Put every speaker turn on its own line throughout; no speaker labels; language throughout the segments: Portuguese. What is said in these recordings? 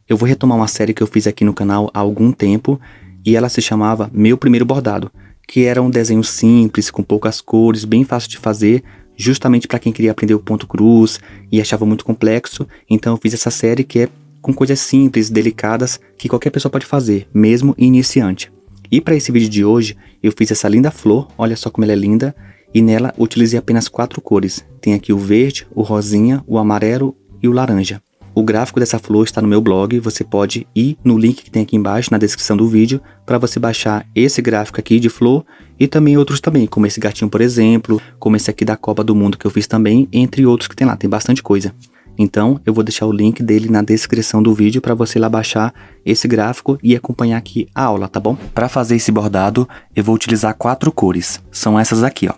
eu vou retomar uma série que eu fiz aqui no canal há algum tempo e ela se chamava Meu Primeiro Bordado, que era um desenho simples, com poucas cores, bem fácil de fazer, justamente para quem queria aprender o ponto cruz e achava muito complexo. Então eu fiz essa série que é com coisas simples, delicadas, que qualquer pessoa pode fazer, mesmo iniciante. E para esse vídeo de hoje, eu fiz essa linda flor, olha só como ela é linda, e nela utilizei apenas 4 cores. Tem aqui o verde, o rosinha, o amarelo e o laranja. O gráfico dessa flor está no meu blog, você pode ir no link que tem aqui embaixo na descrição do vídeo para você baixar esse gráfico aqui de flor e também outros também, como esse gatinho por exemplo, como esse aqui da Copa do Mundo que eu fiz também, entre outros que tem lá, tem bastante coisa. Então eu vou deixar o link dele na descrição do vídeo para você lá baixar esse gráfico e acompanhar aqui a aula, tá bom? Para fazer esse bordado eu vou utilizar 4 cores, são essas aqui ó.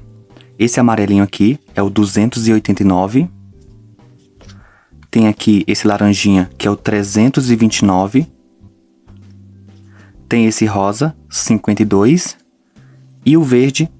Esse amarelinho aqui é o 289. Tem aqui esse laranjinha, que é o 329. Tem esse rosa, 52. E o verde,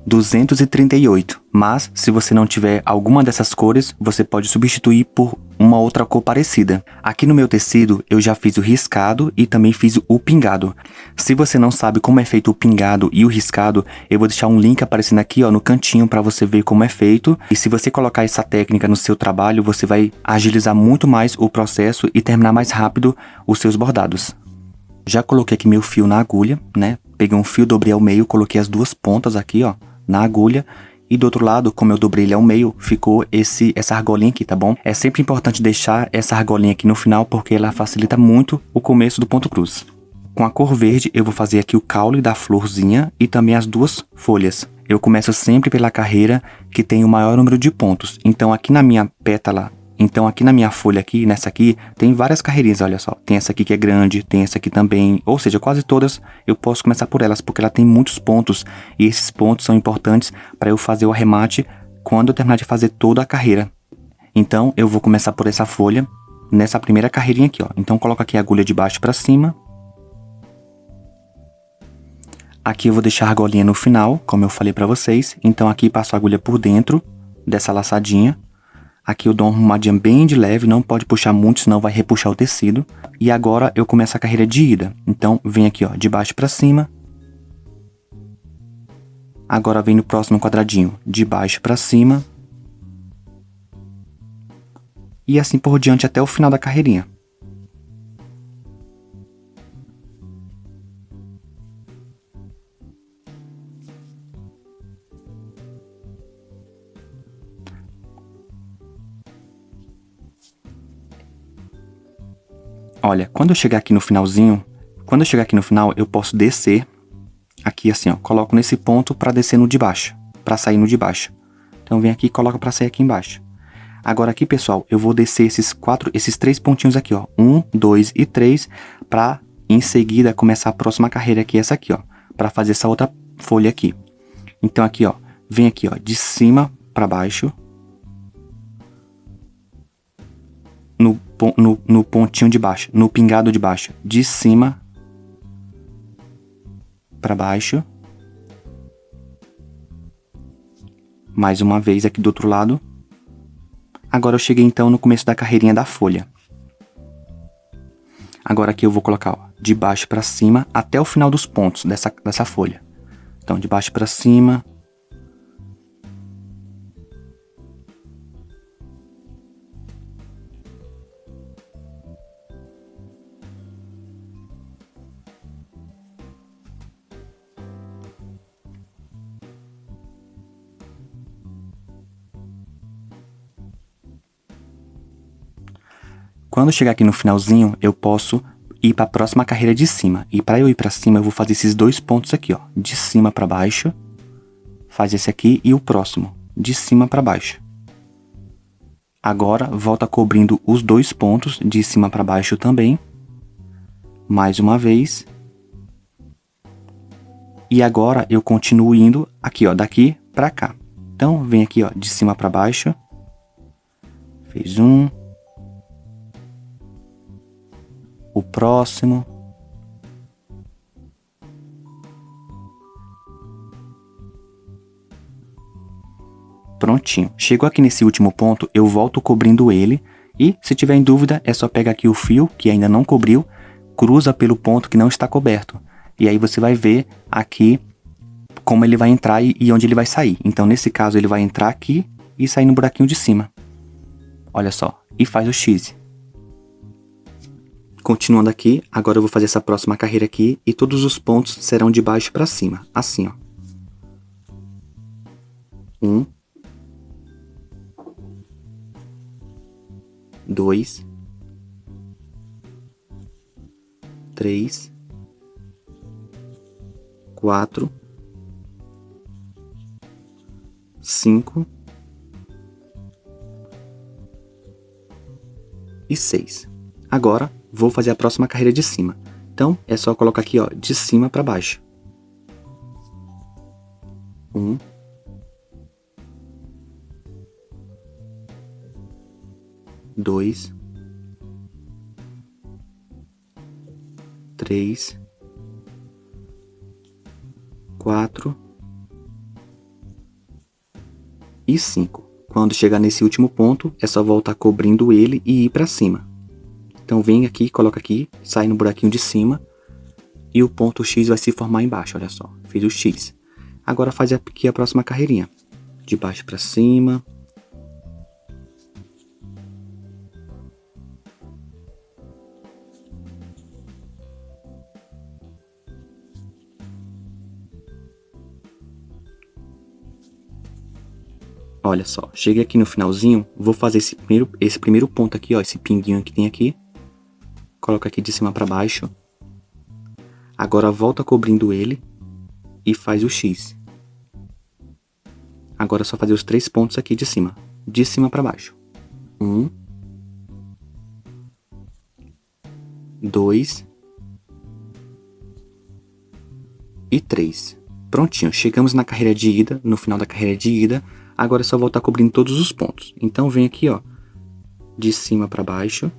238. Mas, se você não tiver alguma dessas cores, você pode substituir por uma outra cor parecida. Aqui no meu tecido, eu já fiz o riscado e também fiz o pingado. Se você não sabe como é feito o pingado e o riscado, eu vou deixar um link aparecendo aqui ó, no cantinho para você ver como é feito. E se você colocar essa técnica no seu trabalho, você vai agilizar muito mais o processo e terminar mais rápido os seus bordados. Já coloquei aqui meu fio na agulha, né? Peguei um fio, dobrei ao meio, coloquei as 2 pontas aqui ó, na agulha. E do outro lado, como eu dobrei ele ao meio, ficou essa argolinha aqui, tá bom? É sempre importante deixar essa argolinha aqui no final, porque ela facilita muito o começo do ponto cruz. Com a cor verde, eu vou fazer aqui o caule da florzinha e também as 2 folhas. Eu começo sempre pela carreira que tem o maior número de pontos. Então aqui na minha pétala, aqui na minha folha aqui, nessa aqui, tem várias carreirinhas, olha só. Tem essa aqui que é grande, tem essa aqui também, ou seja, quase todas eu posso começar por elas, porque ela tem muitos pontos. E esses pontos são importantes para eu fazer o arremate quando eu terminar de fazer toda a carreira. Então, eu vou começar por essa folha, nessa primeira carreirinha aqui, ó. Então, coloco aqui a agulha de baixo para cima. Aqui eu vou deixar a argolinha no final, como eu falei para vocês. Então, aqui passo a agulha por dentro dessa laçadinha. Aqui eu dou uma arrumadinha bem de leve, não pode puxar muito, senão vai repuxar o tecido. E agora eu começo a carreira de ida. Então, vem aqui, ó, de baixo pra cima. Agora vem no próximo quadradinho, de baixo pra cima. E assim por diante até o final da carreirinha. Olha, quando eu chegar aqui no finalzinho, eu posso descer aqui assim, ó, coloco nesse ponto para descer no de baixo, para sair no de baixo. Então vem aqui e coloca para sair aqui embaixo. Agora aqui, pessoal, eu vou descer esses 3 pontinhos aqui, ó, 1, 2 e 3, para em seguida começar a próxima carreira que é essa aqui, ó, para fazer essa outra folha aqui. Então aqui, ó, vem aqui, ó, de cima para baixo. No pontinho de baixo, no pingado de baixo, de cima para baixo. Mais uma vez aqui do outro lado. Agora eu cheguei então no começo da carreirinha da folha. Agora aqui eu vou colocar ó, de baixo para cima até o final dos pontos dessa folha. Então de baixo para cima. Quando chegar aqui no finalzinho, eu posso ir para a próxima carreira de cima. E para eu ir para cima, eu vou fazer esses 2 pontos aqui, ó, de cima para baixo. Faz esse aqui e o próximo, de cima para baixo. Agora, volta cobrindo os 2 pontos de cima para baixo também. Mais uma vez. E agora, eu continuo indo aqui, ó, daqui para cá. Então, vem aqui, ó, de cima para baixo. Fez um. O próximo. Prontinho. Chegou aqui nesse último ponto, eu volto cobrindo ele E, se tiver em dúvida, é só pegar aqui o fio, que ainda não cobriu, cruza pelo ponto que não está coberto. E aí você vai ver aqui como ele vai entrar e onde ele vai sair. Então, nesse caso, ele vai entrar aqui e sair no buraquinho de cima. Olha só. E faz o X. Continuando aqui, agora eu vou fazer essa próxima carreira aqui e todos os pontos serão de baixo para cima. Assim, ó. 1, 2, 3, 4, 5 e 6. Agora, vou fazer a próxima carreira de cima. Então, é só colocar aqui, ó, de cima para baixo. 1, 2, 3, 4 e 5. Quando chegar nesse último ponto, é só voltar cobrindo ele e ir para cima. Então vem aqui, coloca aqui, sai no buraquinho de cima e o ponto X vai se formar embaixo, olha só, fiz o X. Agora faz aqui a próxima carreirinha, de baixo para cima. Olha só, cheguei aqui no finalzinho, vou fazer esse primeiro ponto aqui, ó, esse pinguinho que tem aqui. Coloca aqui de cima para baixo. Agora volta cobrindo ele e faz o X. Agora é só fazer os 3 pontos aqui de cima para baixo. 1, 2 e 3. Prontinho, chegamos na carreira de ida, no final da carreira de ida. Agora é só voltar cobrindo todos os pontos. Então vem aqui, ó, de cima para baixo.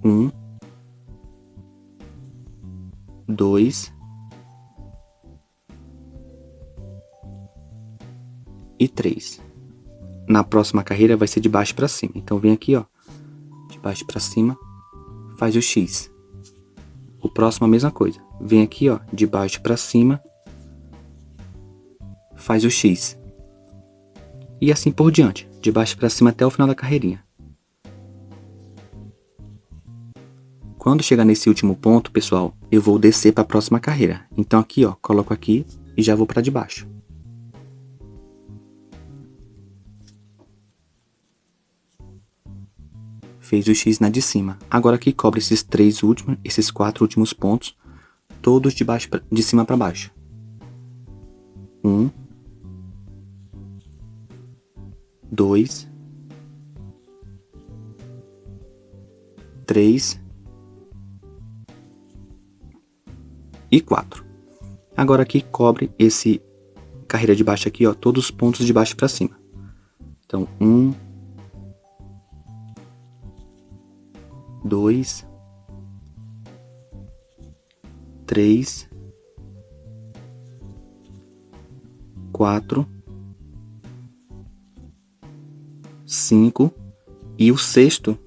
1, 2 e 3. Na próxima carreira vai ser de baixo para cima. Então vem aqui, ó, de baixo para cima, faz o X. O próximo a mesma coisa. Vem aqui, ó, de baixo para cima, faz o X. E assim por diante, de baixo para cima até o final da carreirinha. Quando chegar nesse último ponto, pessoal, eu vou descer para a próxima carreira. Então aqui, ó, coloco aqui e já vou para de baixo. Fez o X na de cima. Agora aqui cobre esses 4 últimos pontos, todos de cima para baixo. 1, 2, 3 e 4. Agora aqui cobre esse carreira de baixo aqui, ó, todos os pontos de baixo para cima. Então 1, 2, 3, 4, 5 e o sexto.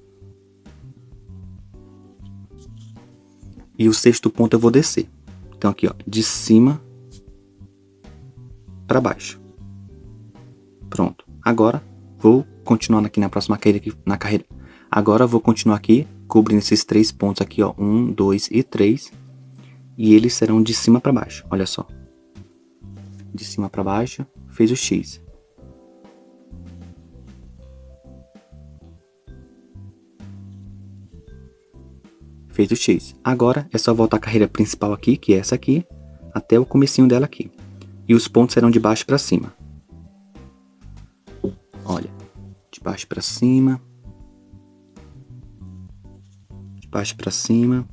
E o sexto ponto eu vou descer. Então aqui, ó, de cima para baixo. Pronto. Agora vou continuar aqui na próxima carreira Agora vou continuar aqui cobrindo esses 3 pontos aqui, ó, 1, 2 e 3, e eles serão de cima para baixo. Olha só. De cima para baixo, fez o X. Fez o X. Agora é só voltar a carreira principal aqui, que é essa aqui, até o comecinho dela aqui. E os pontos serão de baixo para cima. Olha, de baixo para cima. De baixo para cima.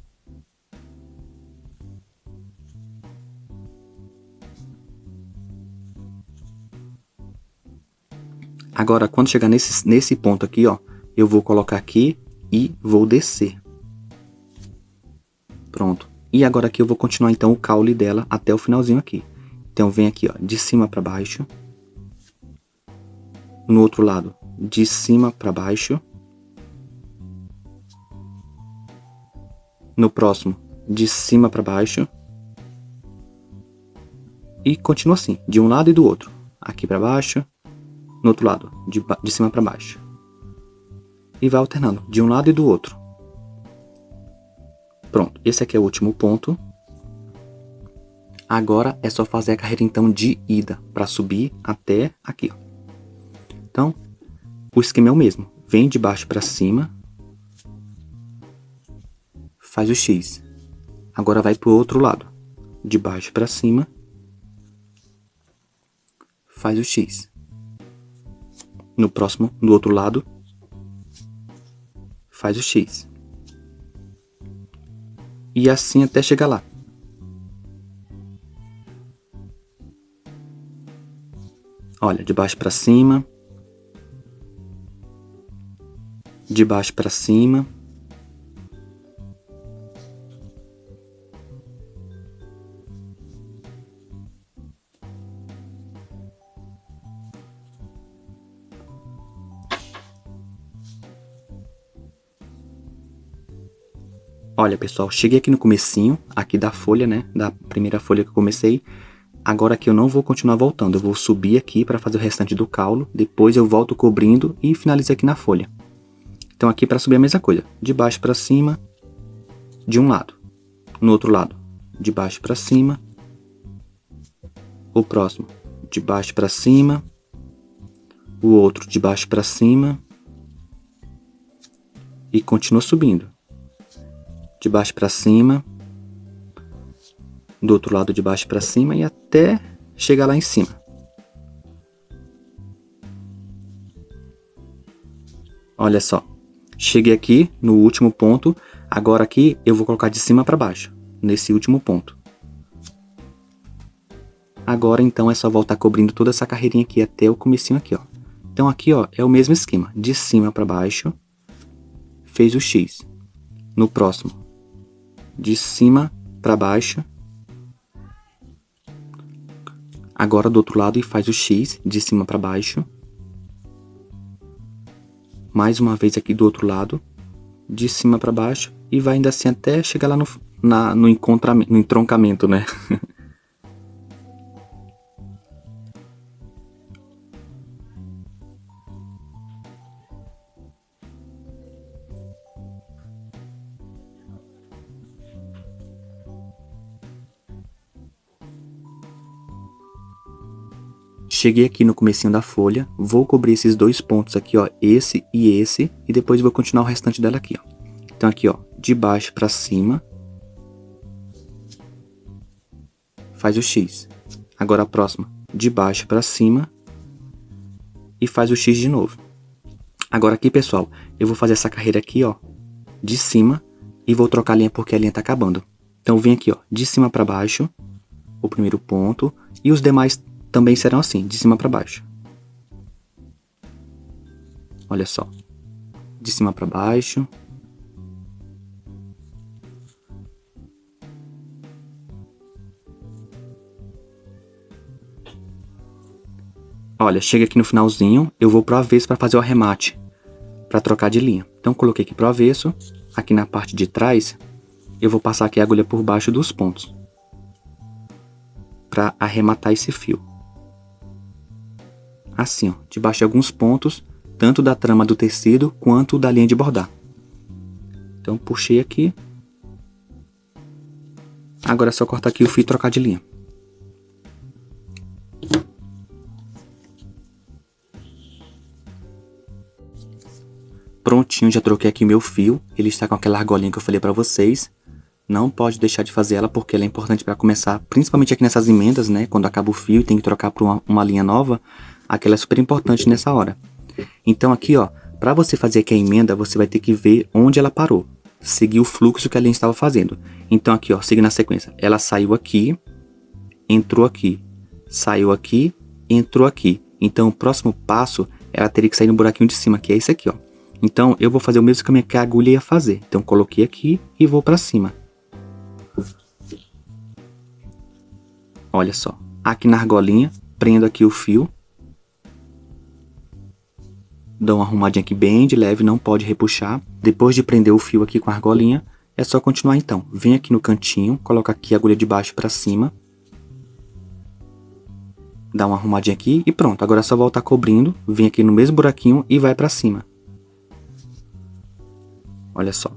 Agora, quando chegar nesse ponto aqui, ó, eu vou colocar aqui e vou descer. Pronto. E agora aqui eu vou continuar então o caule dela até o finalzinho aqui. Então vem aqui, ó, de cima para baixo. No outro lado, de cima para baixo. No próximo, de cima para baixo. E continua assim, de um lado e do outro. Aqui para baixo, no outro lado, de cima para baixo. E vai alternando, de um lado e do outro. Pronto, esse aqui é o último ponto. Agora é só fazer a carreira então de ida, para subir até aqui, ó. Então, o esquema é o mesmo. Vem de baixo para cima. Faz o X. Agora vai pro outro lado. De baixo para cima. Faz o X. No próximo, do outro lado, faz o X. E assim até chegar lá. Olha, de baixo para cima. De baixo para cima. Olha, pessoal, cheguei aqui no comecinho, aqui da folha, né? Da primeira folha que eu comecei. Agora aqui eu não vou continuar voltando, eu vou subir aqui para fazer o restante do caule. Depois eu volto cobrindo e finalizo aqui na folha. Então aqui para subir a mesma coisa. De baixo para cima, de um lado. No outro lado, de baixo para cima. O próximo, de baixo para cima. O outro, de baixo para cima. E continua subindo. De baixo para cima, do outro lado de baixo para cima e até chegar lá em cima. Olha só, cheguei aqui no último ponto, agora aqui eu vou colocar de cima para baixo, nesse último ponto. Agora então é só voltar cobrindo toda essa carreirinha aqui até o comecinho aqui, ó. Então aqui, ó, é o mesmo esquema, de cima para baixo, fez o X. No próximo, de cima para baixo. Agora do outro lado e faz o X, de cima para baixo. Mais uma vez aqui do outro lado, de cima para baixo. E vai ainda assim até chegar lá no entroncamento, né? Cheguei aqui no comecinho da folha, vou cobrir esses dois pontos aqui, ó, esse, e depois vou continuar o restante dela aqui, ó. Então aqui, ó, de baixo para cima, faz o X. Agora a próxima, de baixo para cima e faz o X de novo. Agora aqui, pessoal, eu vou fazer essa carreira aqui, ó, de cima e vou trocar a linha porque a linha tá acabando. Então vem aqui, ó, de cima para baixo, o primeiro ponto, e os demais também serão assim, de cima para baixo. Olha só. De cima para baixo. Olha, chega aqui no finalzinho, eu vou pro avesso para fazer o arremate, para trocar de linha. Então coloquei aqui pro avesso, aqui na parte de trás, eu vou passar aqui a agulha por baixo dos pontos, para arrematar esse fio. Assim, ó, debaixo de alguns pontos, tanto da trama do tecido quanto da linha de bordar. Então puxei aqui. Agora é só cortar aqui o fio e trocar de linha. Prontinho, já troquei aqui meu fio. Ele está com aquela argolinha que eu falei pra vocês. Não pode deixar de fazer ela porque ela é importante para começar, principalmente aqui nessas emendas, né? Quando acaba o fio e tem que trocar para uma linha nova, aquela é super importante nessa hora. Então aqui, ó, para você fazer aqui a emenda, você vai ter que ver onde ela parou. Seguir o fluxo que a linha estava fazendo. Então aqui, ó, seguindo a sequência. Ela saiu aqui, entrou aqui, saiu aqui, entrou aqui. Então o próximo passo, ela teria que sair no buraquinho de cima, que é esse aqui, ó. Então eu vou fazer o mesmo caminho que a agulha ia fazer. Então coloquei aqui e vou para cima. Olha só, aqui na argolinha, prendo aqui o fio. Dá uma arrumadinha aqui bem de leve, não pode repuxar. Depois de prender o fio aqui com a argolinha, é só continuar então. Vem aqui no cantinho, coloca aqui a agulha de baixo pra cima. Dá uma arrumadinha aqui e pronto. Agora é só voltar cobrindo, vem aqui no mesmo buraquinho e vai pra cima. Olha só.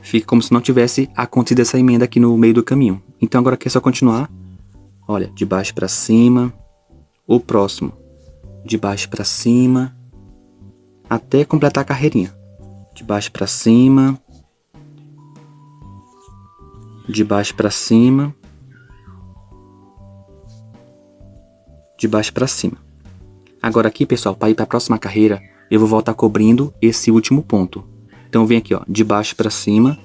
Fica como se não tivesse acontecido essa emenda aqui no meio do caminho. Então agora aqui é só continuar. Olha, de baixo pra cima. O próximo, de baixo pra cima. Até completar a carreirinha. De baixo pra cima. De baixo pra cima. De baixo pra cima. Agora aqui, pessoal, para ir para a próxima carreira, eu vou voltar cobrindo esse último ponto. Então vem aqui, ó, de baixo pra cima.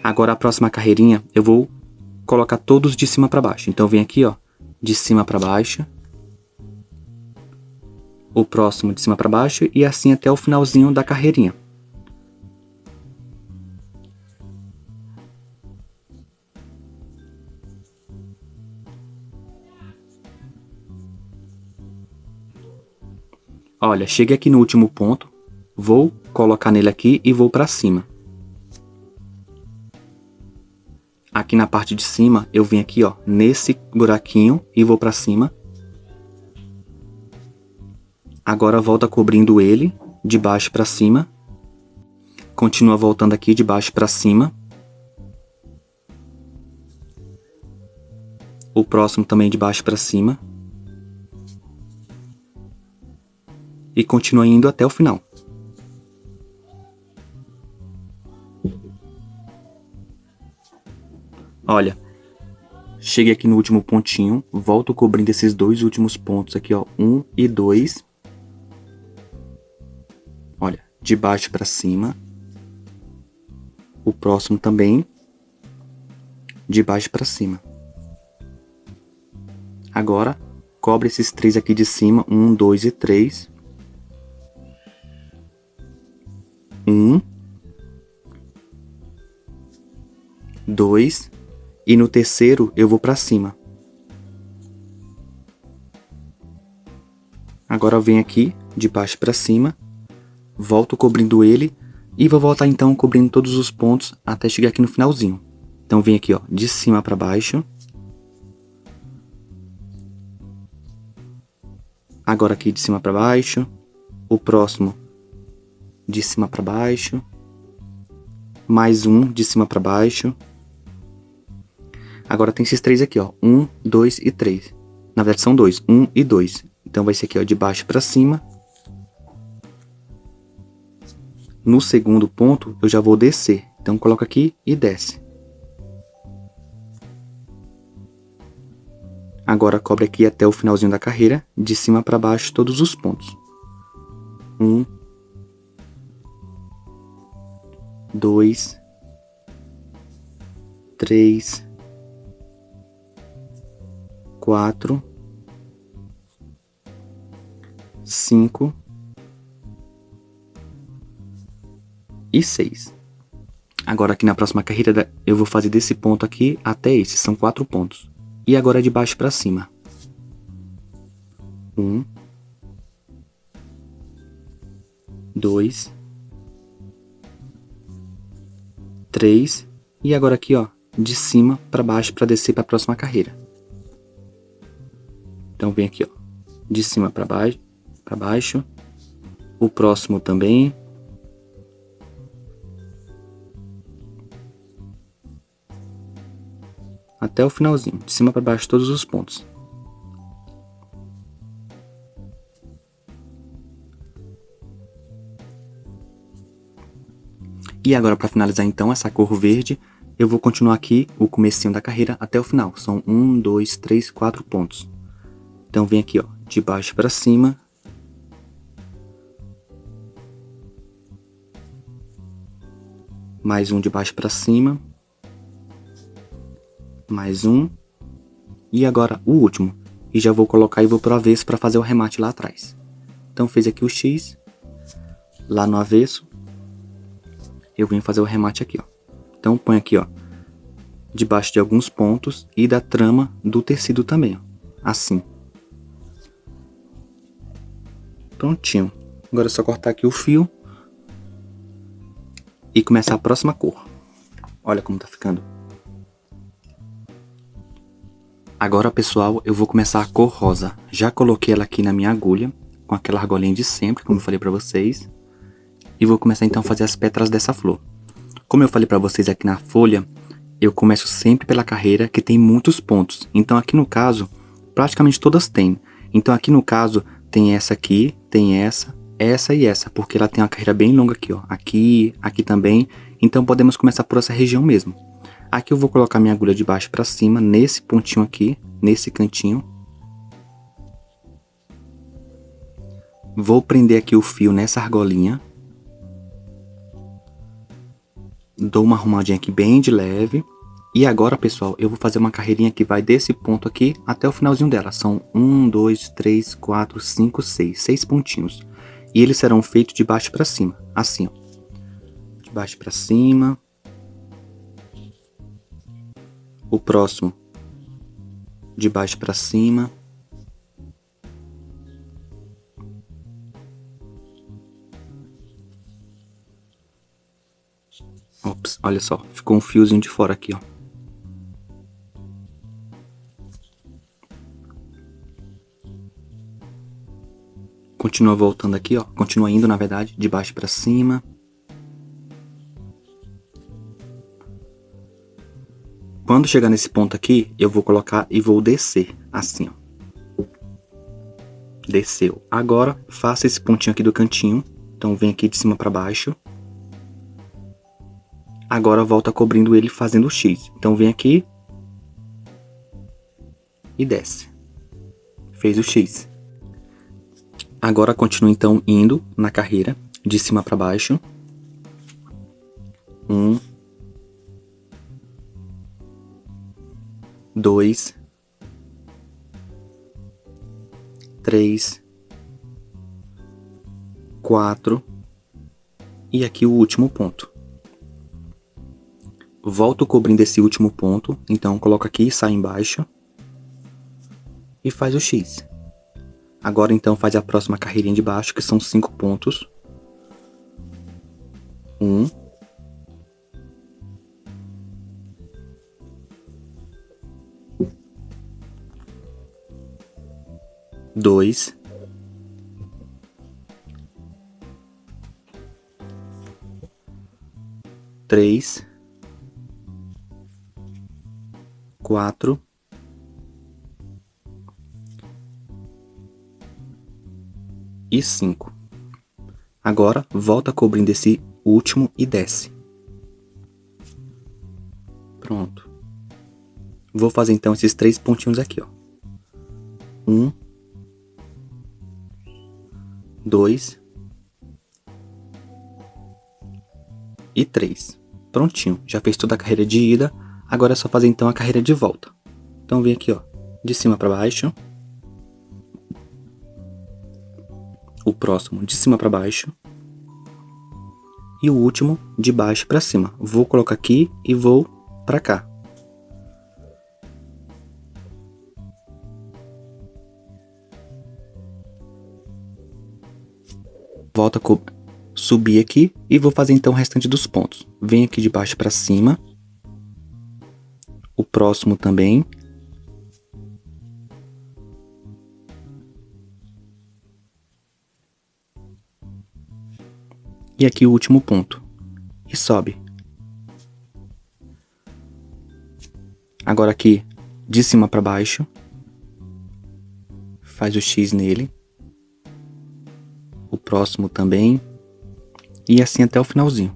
Agora a próxima carreirinha, eu vou colocar todos de cima pra baixo. Então vem aqui, ó, de cima pra baixo. O próximo de cima pra baixo e assim até o finalzinho da carreirinha. Olha, cheguei aqui no último ponto, vou colocar nele aqui e vou pra cima. Aqui na parte de cima, eu venho aqui, ó, nesse buraquinho e vou pra cima. Agora volta cobrindo ele, de baixo pra cima. Continua voltando aqui de baixo pra cima. O próximo também de baixo pra cima. E continua indo até o final. Olha, cheguei aqui no último pontinho, volto cobrindo esses dois últimos pontos aqui, ó, 1 e 2. Olha, de baixo pra cima. O próximo também, de baixo pra cima. Agora, cobre esses três aqui de cima, 1, 2 e 3. 1, 2, e no terceiro eu vou pra cima. Agora eu venho aqui, de baixo pra cima, volto cobrindo ele, e vou voltar então cobrindo todos os pontos até chegar aqui no finalzinho. Então vem aqui, ó, de cima pra baixo. Agora aqui de cima pra baixo. O próximo de cima pra baixo. Mais um de cima pra baixo. Agora tem esses três aqui, ó, 1, 2 e 3. Na verdade são dois, 1 e 2. Então vai ser aqui, ó, de baixo pra cima. No segundo ponto eu já vou descer. Então coloca aqui e desce. Agora cobre aqui até o finalzinho da carreira, de cima pra baixo todos os pontos. 1, 2, 3, 4, 5 e 6. Agora aqui na próxima carreira eu vou fazer desse ponto aqui até esse, são 4 pontos. E agora de baixo pra cima. 1, 2, 3 e agora aqui, ó, de cima pra baixo pra descer pra próxima carreira. Então vem aqui, ó, de cima pra baixo, o próximo também. Até o finalzinho, de cima pra baixo todos os pontos. E agora para finalizar então essa cor verde, eu vou continuar aqui o comecinho da carreira até o final. São 1, 2, 3, 4 pontos. Então vem aqui, ó, de baixo para cima. Mais um de baixo para cima. Mais um. E agora o último. E já vou colocar e vou pro avesso para fazer o remate lá atrás. Então fez aqui o X. Lá no avesso. Eu vim fazer o remate aqui, ó. Então põe aqui, ó, debaixo de alguns pontos e da trama do tecido também, ó. Assim. Prontinho. Agora é só cortar aqui o fio e começar a próxima cor. Olha como tá ficando. Agora, pessoal, eu vou começar a cor rosa. Já coloquei ela aqui na minha agulha, com aquela argolinha de sempre, como eu falei pra vocês. E vou começar então a fazer as pétalas dessa flor. Como eu falei pra vocês aqui na folha, eu começo sempre pela carreira que tem muitos pontos. Então aqui no caso, praticamente todas têm. Então aqui no caso, tem essa aqui, tem essa e essa, porque ela tem uma carreira bem longa aqui, ó. Aqui também. Então podemos começar por essa região mesmo. Aqui eu vou colocar minha agulha de baixo pra cima, nesse pontinho aqui, nesse cantinho. Vou prender aqui o fio nessa argolinha. Dou uma arrumadinha aqui bem de leve. E agora, pessoal, eu vou fazer uma carreirinha que vai desse ponto aqui até o finalzinho dela. São 1, 2, 3, 4, 5, 6. 6 pontinhos. E eles serão feitos de baixo pra cima. Assim, ó. De baixo pra cima. O próximo. De baixo pra cima. Ops, olha só. Ficou um fiozinho de fora aqui, ó. Continua voltando aqui, ó. Continua indo, na verdade, de baixo pra cima. Quando chegar nesse ponto aqui, eu vou colocar e vou descer, assim, ó. Desceu. Agora, faça esse pontinho aqui do cantinho. Então, vem aqui de cima pra baixo. Agora, volta cobrindo ele fazendo o X. Então, vem aqui. E desce. Fez o X. Agora, continua, então, indo na carreira, de cima pra baixo. 1, 2, 3, 4 e aqui o último ponto. Volto cobrindo esse último ponto, então coloca aqui, sai embaixo e faz o X. Agora então faz a próxima carreirinha de baixo, que são 5 pontos. 1, 2, 3, 4 e 5. Agora, volta cobrindo esse último e desce. Pronto. Vou fazer então esses 3 pontinhos aqui, ó. 1, 2 e 3. Prontinho. Já fez toda a carreira de ida. Agora é só fazer então a carreira de volta. Então vem aqui, ó, de cima para baixo. O próximo de cima para baixo. E o último de baixo para cima. Vou colocar aqui e vou para cá. Volta a subir aqui e vou fazer então o restante dos pontos. Vem aqui de baixo para cima. O próximo também. E aqui o último ponto. E sobe. Agora aqui, de cima para baixo. Faz o X nele. O próximo também. E assim até o finalzinho.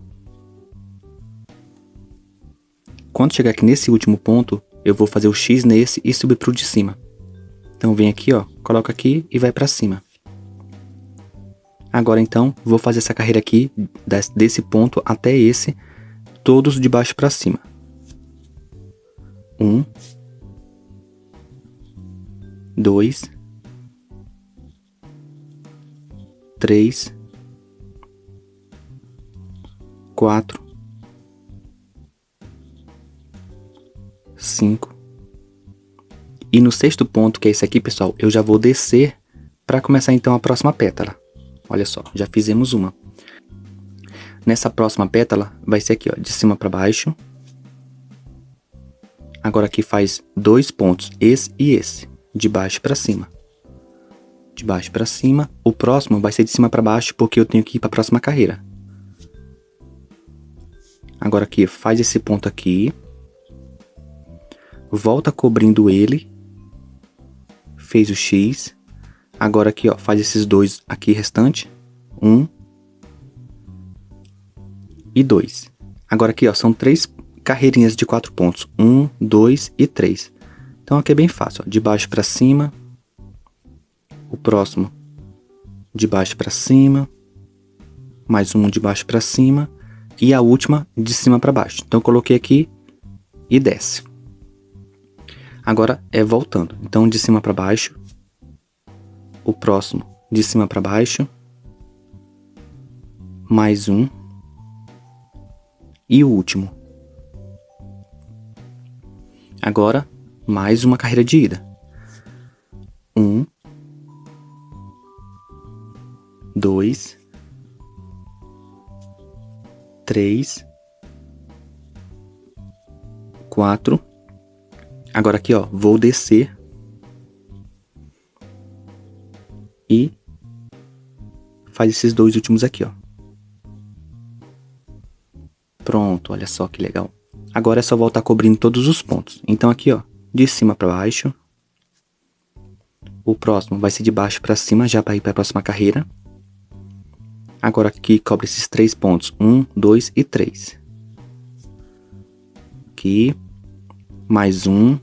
Quando chegar aqui nesse último ponto, eu vou fazer o X nesse e subir pro de cima. Então vem aqui, ó, coloca aqui e vai para cima. Agora então, vou fazer essa carreira aqui, desse ponto até esse, todos de baixo para cima. 1, 2, 3, 4, 5. E no sexto ponto, que é esse aqui, pessoal, eu já vou descer para começar então a próxima pétala. Olha só, já fizemos uma. Nessa próxima pétala, vai ser aqui, ó, de cima para baixo. Agora aqui faz 2 pontos, esse e esse, de baixo para cima. De baixo para cima. O próximo vai ser de cima para baixo, porque eu tenho que ir para a próxima carreira. Agora aqui, faz esse ponto aqui. Volta cobrindo ele. Fez o X. Agora aqui, ó, faz esses dois aqui restante. 1 e 2. Agora aqui, ó, são 3 carreirinhas de 4 pontos. 1, 2 e 3. Então aqui é bem fácil, ó, de baixo para cima. O próximo de baixo para cima. Mais um de baixo para cima. E a última de cima para baixo. Então eu coloquei aqui e desce. Agora é voltando. Então de cima para baixo. O próximo de cima para baixo. Mais um. E o último. Agora, mais uma carreira de ida. 1, 2, 3, 4. Agora aqui, ó, vou descer. E faz esses dois últimos aqui, ó. Pronto, olha só que legal. Agora é só voltar cobrindo todos os pontos. Então aqui, ó, de cima para baixo. O próximo vai ser de baixo para cima, já para ir para a próxima carreira. Agora aqui cobre esses 3 pontos. 1, 2 e 3. Aqui. Mais um.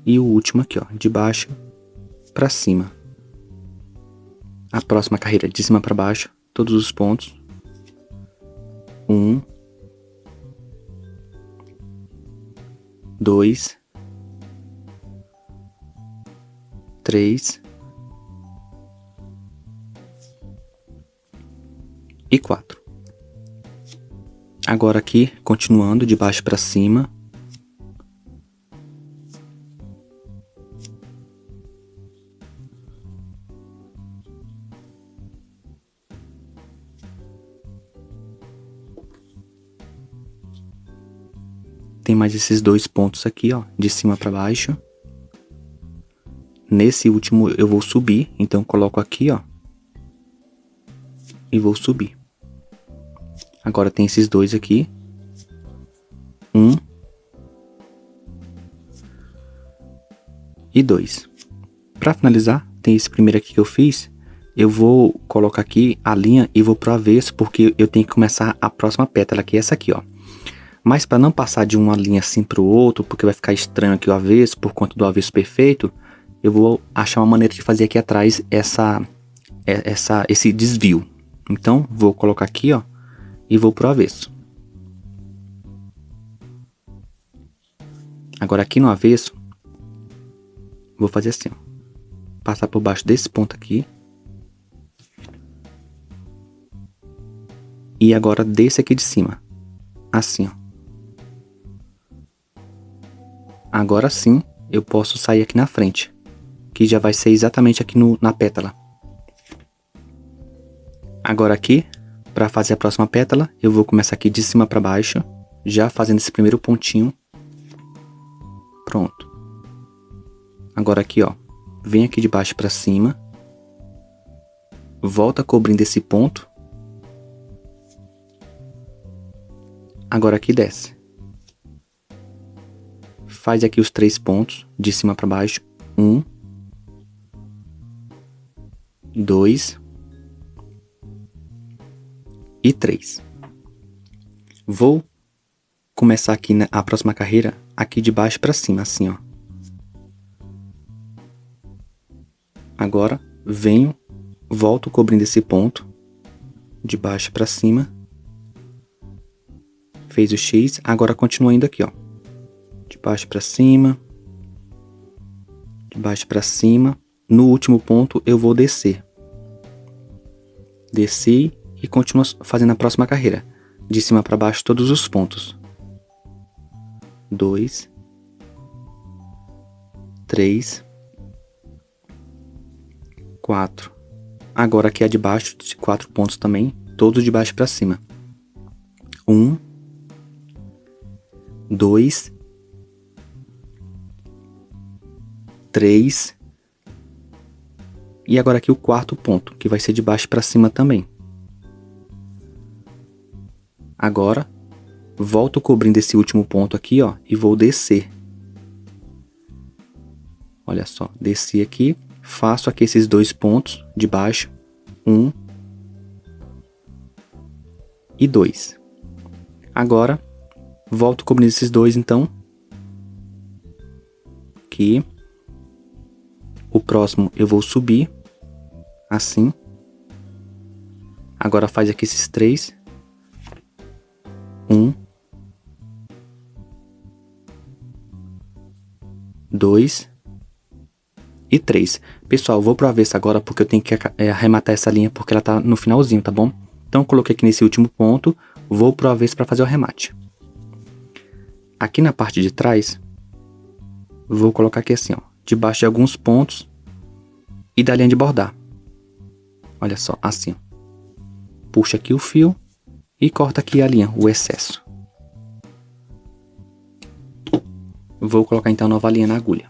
E o último aqui, ó, de baixo para cima. A próxima carreira de cima para baixo, todos os pontos. 1, 2, 3 e 4. Agora aqui, continuando de baixo para cima. Tem mais esses 2 pontos aqui, ó, de cima para baixo. Nesse último eu vou subir, então coloco aqui, ó. E vou subir. Agora tem esses 2 aqui. 1 e 2. Para finalizar, tem esse primeiro aqui que eu fiz. Eu vou colocar aqui a linha e vou pro avesso, porque eu tenho que começar a próxima pétala, que é essa aqui, ó. Mas para não passar de uma linha assim pro outro, porque vai ficar estranho aqui o avesso, por conta do avesso perfeito, eu vou achar uma maneira de fazer aqui atrás esse desvio. Então, vou colocar aqui, ó, e vou pro avesso. Agora aqui no avesso, vou fazer assim, ó. Passar por baixo desse ponto aqui. E agora desse aqui de cima. Assim, ó. Agora sim, eu posso sair aqui na frente. Que já vai ser exatamente aqui na pétala. Agora aqui, para fazer a próxima pétala, eu vou começar aqui de cima para baixo. Já fazendo esse primeiro pontinho. Pronto. Agora aqui, ó. Vem aqui de baixo para cima. Volta cobrindo esse ponto. Agora aqui desce. Faz aqui os 3 pontos de cima para baixo. 1, 2 e 3. Vou começar aqui a próxima carreira aqui de baixo para cima, assim, ó. Agora venho, volto cobrindo esse ponto de baixo para cima. Fez o X, agora continua indo aqui, ó. De baixo para cima. De baixo para cima. No último ponto eu vou descer. Desci e continuo fazendo a próxima carreira. De cima para baixo todos os pontos. 2, 3, 4, Agora aqui a de baixo, de 4 pontos também, todos de baixo para cima. 1, 2, 3, e agora aqui o quarto ponto, que vai ser de baixo para cima também. Agora, volto cobrindo esse último ponto aqui, ó, e vou descer. Olha só, desci aqui, faço aqui esses 2 pontos de baixo, 1 e 2. Agora, volto cobrindo esses 2, então. Aqui. O próximo eu vou subir, assim. Agora faz aqui esses 3. 1, 2 e 3. Pessoal, vou pro avesso agora porque eu tenho que arrematar essa linha porque ela tá no finalzinho, tá bom? Então eu coloquei aqui nesse último ponto, vou pro avesso para fazer o arremate. Aqui na parte de trás, vou colocar aqui assim, ó, debaixo de alguns pontos e da linha de bordar. Olha só, assim, ó. Puxa aqui o fio e corta aqui a linha, o excesso. Vou colocar então a nova linha na agulha.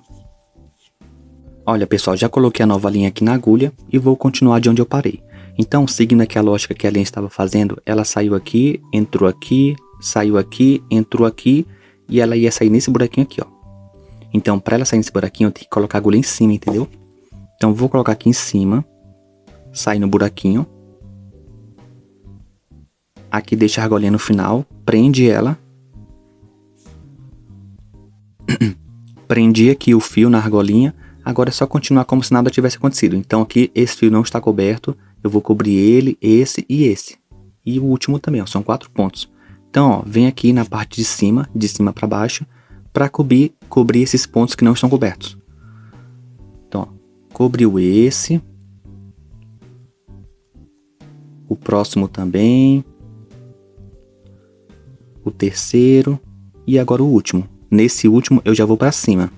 Olha, pessoal, já coloquei a nova linha aqui na agulha e vou continuar de onde eu parei. Então, seguindo aqui a lógica que a linha estava fazendo, ela saiu aqui, entrou aqui, saiu aqui, entrou aqui e ela ia sair nesse buraquinho aqui, ó. Então, para ela sair nesse buraquinho, eu tenho que colocar a agulha em cima, entendeu? Então, vou colocar aqui em cima, sair no buraquinho. Aqui deixa a argolinha no final, prende ela. Prendi aqui o fio na argolinha. Agora é só continuar como se nada tivesse acontecido. Então aqui esse fio não está coberto. Eu vou cobrir ele, esse e esse. E o último também, ó, são 4 pontos. Então, ó, vem aqui na parte de cima para baixo, para cobrir esses pontos que não estão cobertos. Então, ó, cobriu esse. O próximo também. O terceiro. E agora o último. Nesse último eu já vou para cima.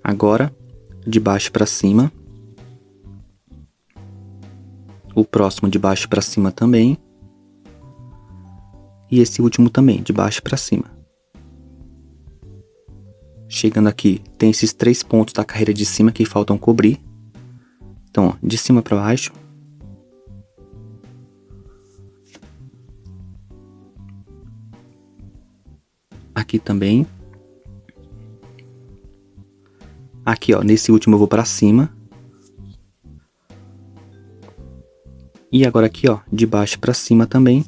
Agora, de baixo para cima. O próximo de baixo para cima também. E esse último também, de baixo para cima. Chegando aqui, tem esses 3 pontos da carreira de cima que faltam cobrir. Então, ó, de cima para baixo. Aqui também. Aqui, ó, nesse último eu vou para cima. E agora aqui, ó, de baixo para cima também.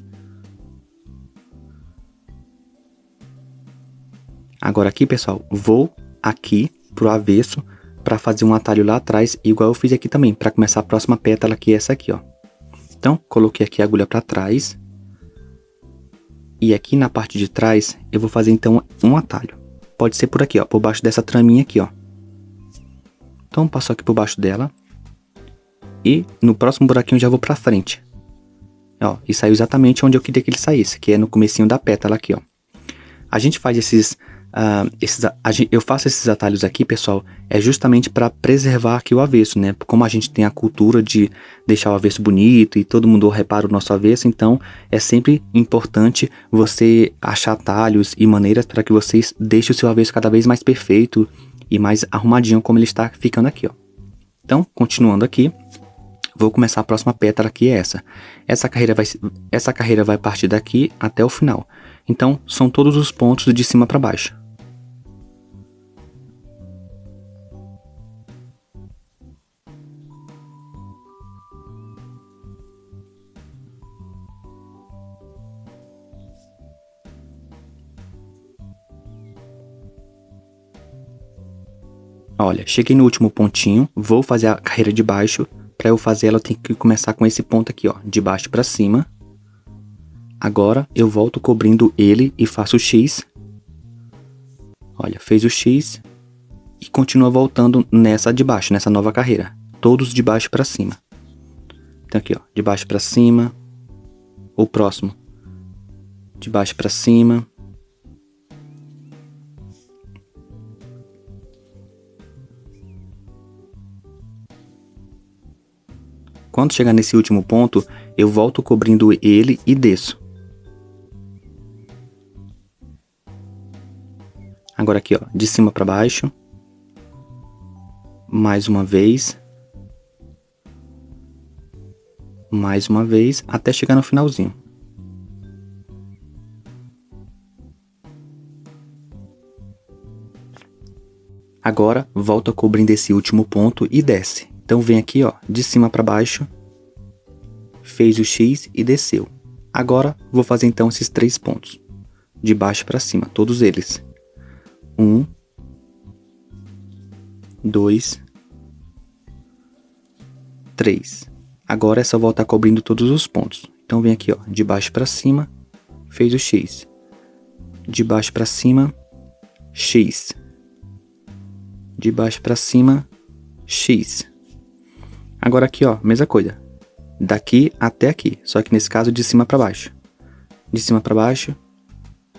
Agora aqui, pessoal, vou aqui pro avesso para fazer um atalho lá atrás, igual eu fiz aqui também, para começar a próxima pétala, que é essa aqui, ó. Então, coloquei aqui a agulha para trás. E aqui na parte de trás, eu vou fazer então um atalho. Pode ser por aqui, ó, por baixo dessa traminha aqui, ó. Então, passo aqui por baixo dela. E no próximo buraquinho eu já vou pra frente. Ó, e saiu exatamente onde eu queria que ele saísse, que é no comecinho da pétala aqui, ó. A gente faz eu faço esses atalhos aqui, pessoal, é justamente para preservar aqui o avesso, né? Como a gente tem a cultura de deixar o avesso bonito e todo mundo repara o nosso avesso, então é sempre importante você achar atalhos e maneiras para que vocês deixem o seu avesso cada vez mais perfeito e mais arrumadinho como ele está ficando aqui, ó. Então, continuando aqui, vou começar a próxima pétala, que é essa. Essa carreira vai partir daqui até o final. Então, são todos os pontos de cima para baixo. Olha, cheguei no último pontinho, vou fazer a carreira de baixo. Para eu fazer ela, eu tenho que começar com esse ponto aqui, ó, de baixo para cima. Agora, eu volto cobrindo ele e faço o X. Olha, fez o X e continua voltando nessa de baixo, nessa nova carreira. Todos de baixo para cima. Então aqui, ó, de baixo para cima. O próximo, de baixo para cima. Quando chegar nesse último ponto, eu volto cobrindo ele e desço. Agora aqui, ó, de cima para baixo. Mais uma vez. Mais uma vez, até chegar no finalzinho. Agora, volta cobrindo esse último ponto e desce. Então vem aqui, ó, de cima para baixo. Fez o X e desceu. Agora, vou fazer então esses 3 pontos. De baixo para cima, todos eles. 1, 2, 3. Agora é só voltar cobrindo todos os pontos. Então vem aqui, ó, de baixo para cima, fez o X. De baixo para cima, X. De baixo para cima, X. Agora aqui, ó, mesma coisa. Daqui até aqui, só que nesse caso de cima para baixo. De cima para baixo,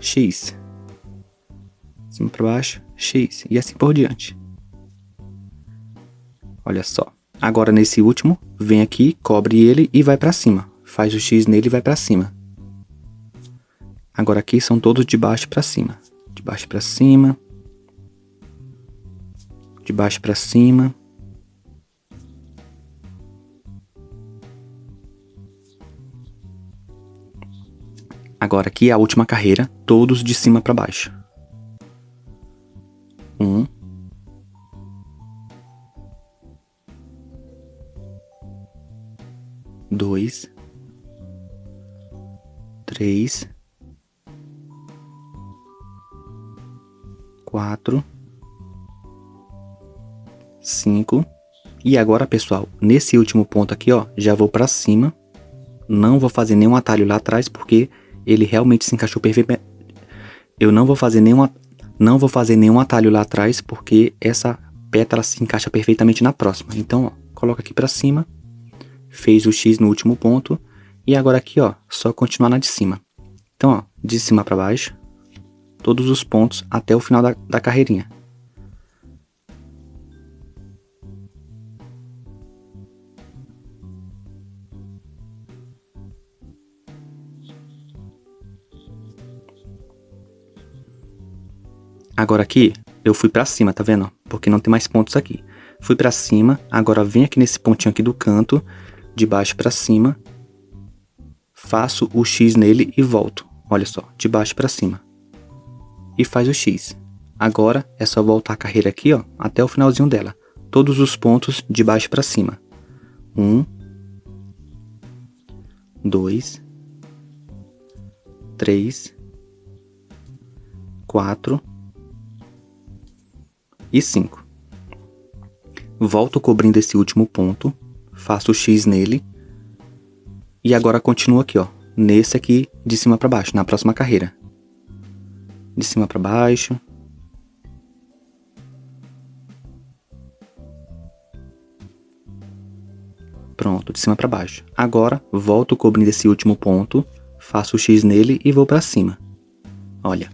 X. De cima para baixo, X. E assim por diante. Olha só. Agora nesse último, vem aqui, cobre ele e vai para cima. Faz o X nele e vai para cima. Agora aqui são todos de baixo para cima. De baixo para cima. De baixo para cima. Agora aqui é a última carreira, todos de cima para baixo. 1. 2, 3, 4, 5. E agora, pessoal, nesse último ponto aqui, ó, já vou para cima. Não vou fazer nenhum atalho lá atrás, porque ele realmente se encaixou perfeitamente. Eu não vou fazer nenhum atalho lá atrás, porque essa pétala se encaixa perfeitamente na próxima. Então, ó, coloca aqui para cima. Fez o X no último ponto. E agora aqui, ó, só continuar na de cima. Então, ó, de cima para baixo. Todos os pontos até o final da carreirinha. Agora aqui, eu fui pra cima, tá vendo? Porque não tem mais pontos aqui. Fui pra cima, agora vem aqui nesse pontinho aqui do canto, de baixo pra cima. Faço o X nele e volto. Olha só, de baixo pra cima. E faz o X. Agora é só voltar a carreira aqui, ó, até o finalzinho dela. Todos os pontos de baixo pra cima. 1, 2, 3, 4 e 5. Volto cobrindo esse último ponto, faço o X nele e agora continuo aqui, ó, nesse aqui de cima para baixo, na próxima carreira. De cima para baixo. Pronto, de cima para baixo. Agora volto cobrindo esse último ponto, faço o X nele e vou para cima. Olha.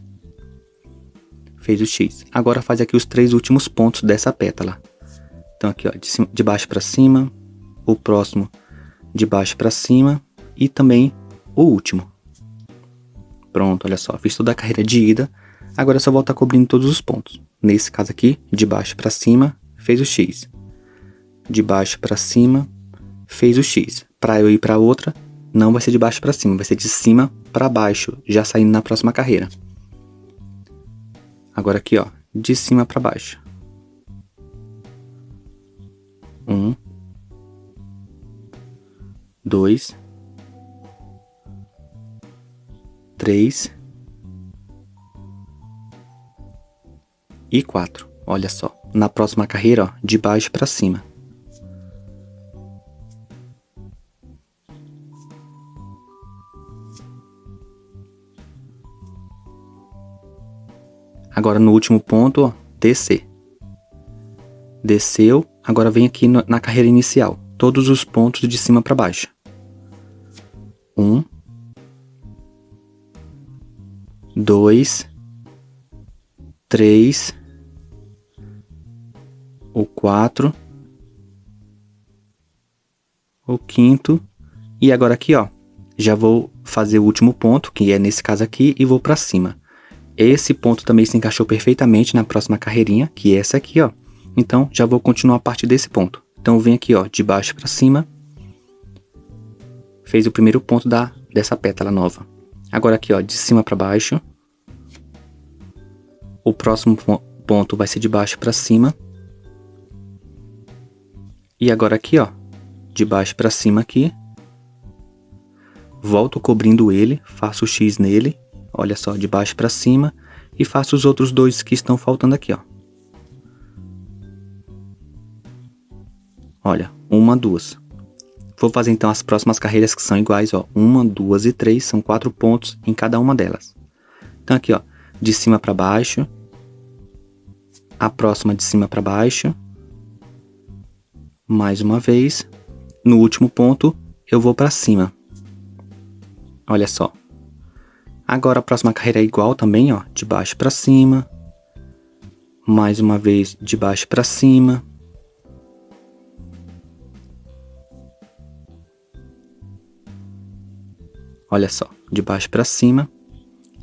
Fez o X. Agora faz aqui os 3 últimos pontos dessa pétala. Então aqui, ó, de baixo para cima, o próximo de baixo para cima e também o último. Pronto, olha só, fiz toda a carreira de ida. Agora é só voltar cobrindo todos os pontos. Nesse caso aqui, de baixo para cima, fez o X. De baixo para cima, fez o X. Para eu ir para outra, não vai ser de baixo para cima, vai ser de cima para baixo, já saindo na próxima carreira. Agora aqui, ó, de cima para baixo. 1, 2, 3 e 4. Olha só, na próxima carreira, ó, de baixo para cima. Agora no último ponto, ó, descer. Desceu, agora vem aqui na carreira inicial. Todos os pontos de cima para baixo. 1, 2, 3, o 4, o quinto. E agora aqui, ó, já vou fazer o último ponto, que é nesse caso aqui, e vou pra cima. Esse ponto também se encaixou perfeitamente na próxima carreirinha, que é essa aqui, ó. Então, já vou continuar a partir desse ponto. Então, vem aqui, ó, de baixo pra cima. Fez o primeiro ponto dessa pétala nova. Agora aqui, ó, de cima pra baixo. O próximo ponto vai ser de baixo pra cima. E agora aqui, ó, de baixo pra cima aqui. Volto cobrindo ele, faço o X nele. Olha só, de baixo pra cima. E faço os outros dois que estão faltando aqui, ó. Olha, 1, 2. Vou fazer então as próximas carreiras que são iguais, ó. 1, 2 e 3, são 4 pontos em cada uma delas. Então aqui, ó, de cima pra baixo. A próxima de cima pra baixo. Mais uma vez. No último ponto, eu vou pra cima. Olha só. Agora a próxima carreira é igual também, ó. De baixo pra cima. Mais uma vez, de baixo pra cima. Olha só, de baixo pra cima.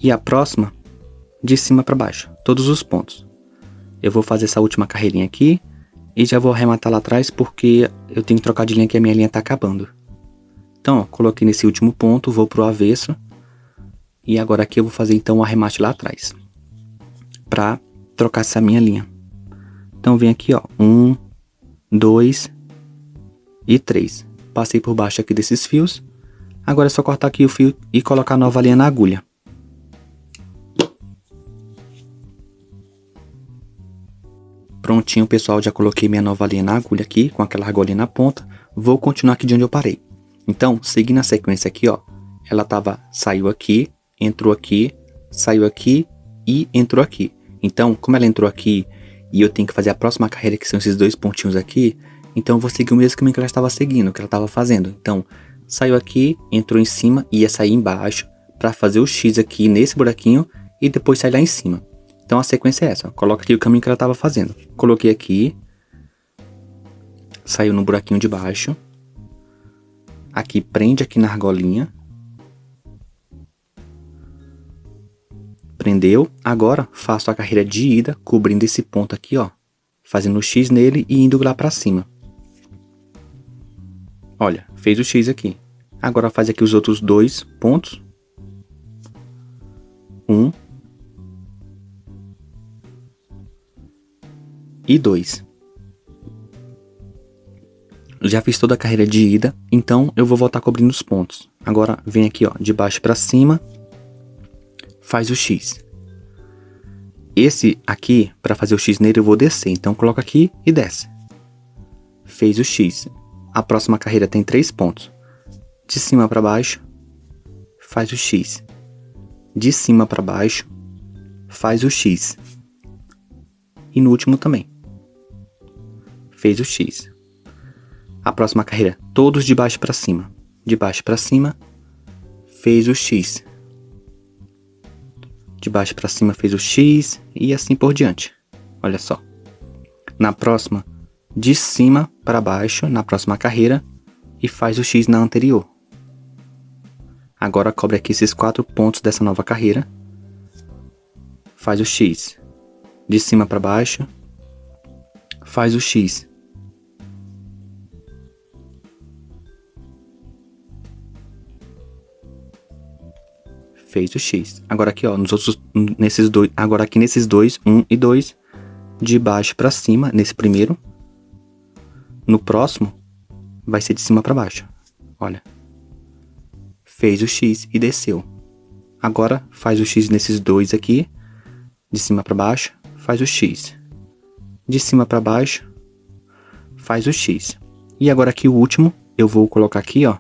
E a próxima, de cima pra baixo. Todos os pontos. Eu vou fazer essa última carreirinha aqui. E já vou arrematar lá atrás porque eu tenho que trocar de linha que a minha linha tá acabando. Então, ó, coloquei nesse último ponto, vou pro avesso. E agora aqui eu vou fazer então o arremate lá atrás. Pra trocar essa minha linha. Então, vem aqui, ó. 1, 2 e 3. Passei por baixo aqui desses fios. Agora é só cortar aqui o fio e colocar a nova linha na agulha. Prontinho, pessoal, já coloquei minha nova linha na agulha aqui, com aquela argolinha na ponta. Vou continuar aqui de onde eu parei. Então, seguindo a sequência aqui, ó. Ela saiu aqui, entrou aqui, saiu aqui e entrou aqui. Então, como ela entrou aqui e eu tenho que fazer a próxima carreira, que são esses dois pontinhos aqui, então eu vou seguir o mesmo caminho que ela estava seguindo, que ela estava fazendo. Então, saiu aqui, entrou em cima e ia sair embaixo para fazer o X aqui nesse buraquinho e depois sair lá em cima. Então a sequência é essa, ó. Coloca aqui o caminho que ela estava fazendo. Coloquei aqui, saiu no buraquinho de baixo. Aqui prende aqui na argolinha. Prendeu. Agora faço a carreira de ida, cobrindo esse ponto aqui, ó. Fazendo o X nele e indo lá para cima. Olha, fez o X aqui. Agora faz aqui os outros dois pontos. 1 e 2. Já fiz toda a carreira de ida, então eu vou voltar cobrindo os pontos. Agora vem aqui, ó, de baixo para cima, faz o X. Esse aqui, para fazer o X nele, eu vou descer, então coloca aqui e desce. Fez o X. A próxima carreira tem 3 pontos. De cima para baixo, faz o X. De cima para baixo, faz o X. E no último também. Fez o X. A próxima carreira, todos de baixo para cima. De baixo para cima, fez o X. De baixo para cima fez o X e assim por diante. Olha só. Na próxima, de cima para baixo, na próxima carreira, e faz o X na anterior. Agora cobre aqui esses 4 pontos dessa nova carreira. Faz o X. De cima para baixo, faz o X. Fez o X. Agora aqui, ó, agora aqui nesses dois, 1 e 2, de baixo para cima, nesse primeiro. No próximo, vai ser de cima para baixo. Olha. Fez o X e desceu. Agora faz o X nesses dois aqui, de cima para baixo, faz o X. De cima para baixo, faz o X. E agora aqui o último, eu vou colocar aqui, ó,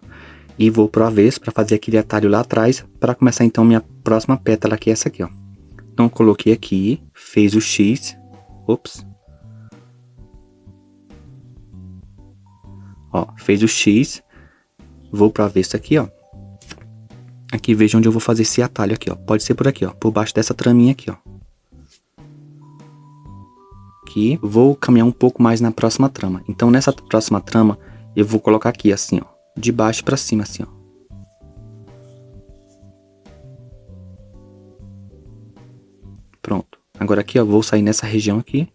e vou pro avesso para fazer aquele atalho lá atrás, para começar então minha próxima pétala, que é essa aqui, ó. Então coloquei aqui, fez o X, ops. Ó, fez o X, vou pro avesso aqui, ó. Aqui veja onde eu vou fazer esse atalho aqui, ó. Pode ser por aqui, ó, por baixo dessa traminha aqui, ó. Aqui, vou caminhar um pouco mais na próxima trama. Então nessa próxima trama, eu vou colocar aqui assim, ó. de baixo pra cima, assim, ó. Pronto. Agora aqui, ó, vou sair nessa região aqui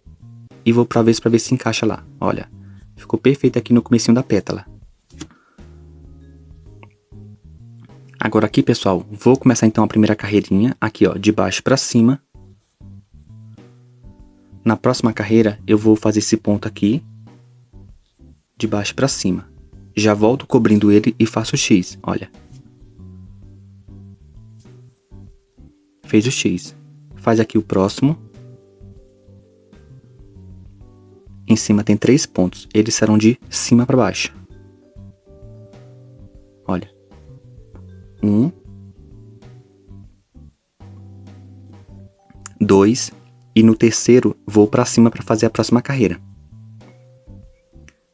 e vou pra ver se encaixa lá. Olha, ficou perfeito aqui no comecinho da pétala. Agora aqui, pessoal, vou começar então a primeira carreirinha, aqui, ó, de baixo pra cima. Na próxima carreira, eu vou fazer esse ponto aqui, de baixo pra cima. Já volto cobrindo ele e faço o X, olha. Fez o X. Faz aqui o próximo. Em cima tem 3 pontos, eles serão de cima pra baixo. Olha. 1, 2, e no terceiro vou pra cima pra fazer a próxima carreira.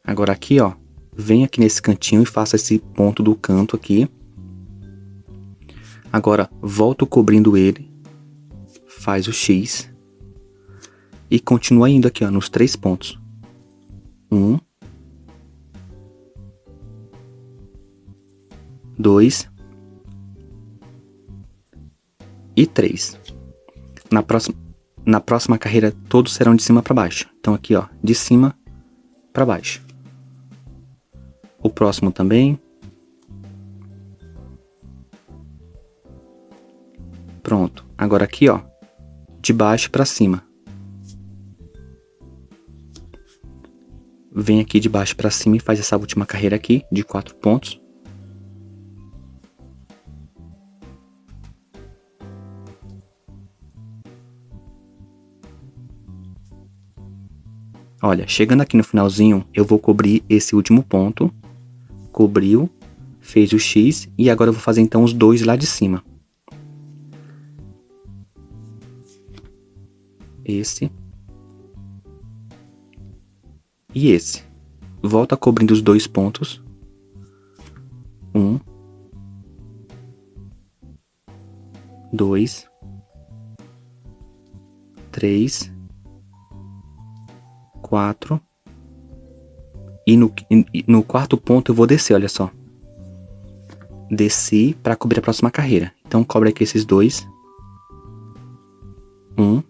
Agora aqui, ó, vem aqui nesse cantinho e faço esse ponto do canto aqui. Agora volto cobrindo ele, faz o X e continua indo aqui, ó, nos 3 pontos. 1, 2 e 3. Na próxima carreira todos serão de cima para baixo. Então aqui, ó, de cima para baixo. O próximo também. Pronto. Agora aqui, ó, de baixo para cima. Vem aqui de baixo para cima e faz essa última carreira aqui de 4 pontos. Olha, chegando aqui no finalzinho, eu vou cobrir esse último ponto. Cobriu, fez o X e agora eu vou fazer então os dois lá de cima. Esse. E esse. Volta cobrindo os 2 pontos. 1, 2, 3, 4. E no quarto ponto eu vou descer, olha só. Desci para cobrir a próxima carreira. Então cobre aqui esses 2. 1,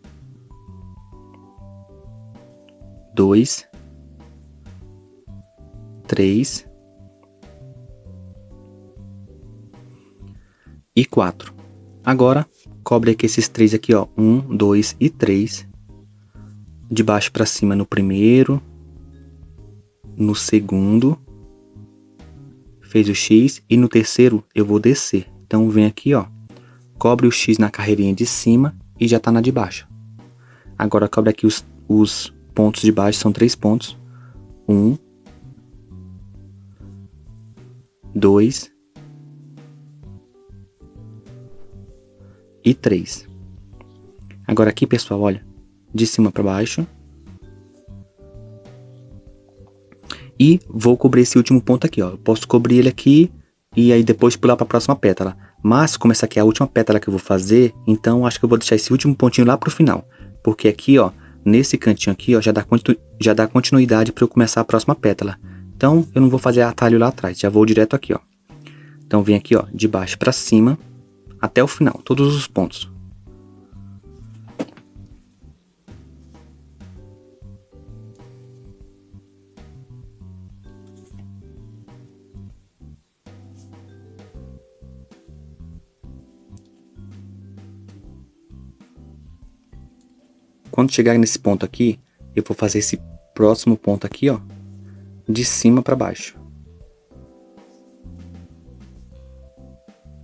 2, 3 e 4. Agora cobre aqui esses 3 aqui, ó. 1, 2 e 3. De baixo para cima no primeiro, no segundo, fez o X e no terceiro eu vou descer. Então vem aqui, ó, cobre o X na carreirinha de cima e já tá na de baixo. Agora cobre aqui os pontos de baixo, são 3 pontos. 1, 2 e 3. Agora aqui, pessoal, olha, de cima para baixo. E vou cobrir esse último ponto aqui, ó. Eu posso cobrir ele aqui e aí depois pular para a próxima pétala. Mas como essa aqui é a última pétala que eu vou fazer, então acho que eu vou deixar esse último pontinho lá pro final. Porque aqui, ó, nesse cantinho aqui, ó, já dá continuidade para eu começar a próxima pétala. Então eu não vou fazer atalho lá atrás, já vou direto aqui, ó. Então vem aqui, ó, de baixo para cima até o final, todos os pontos. Quando chegar nesse ponto aqui, eu vou fazer esse próximo ponto aqui, ó, de cima para baixo.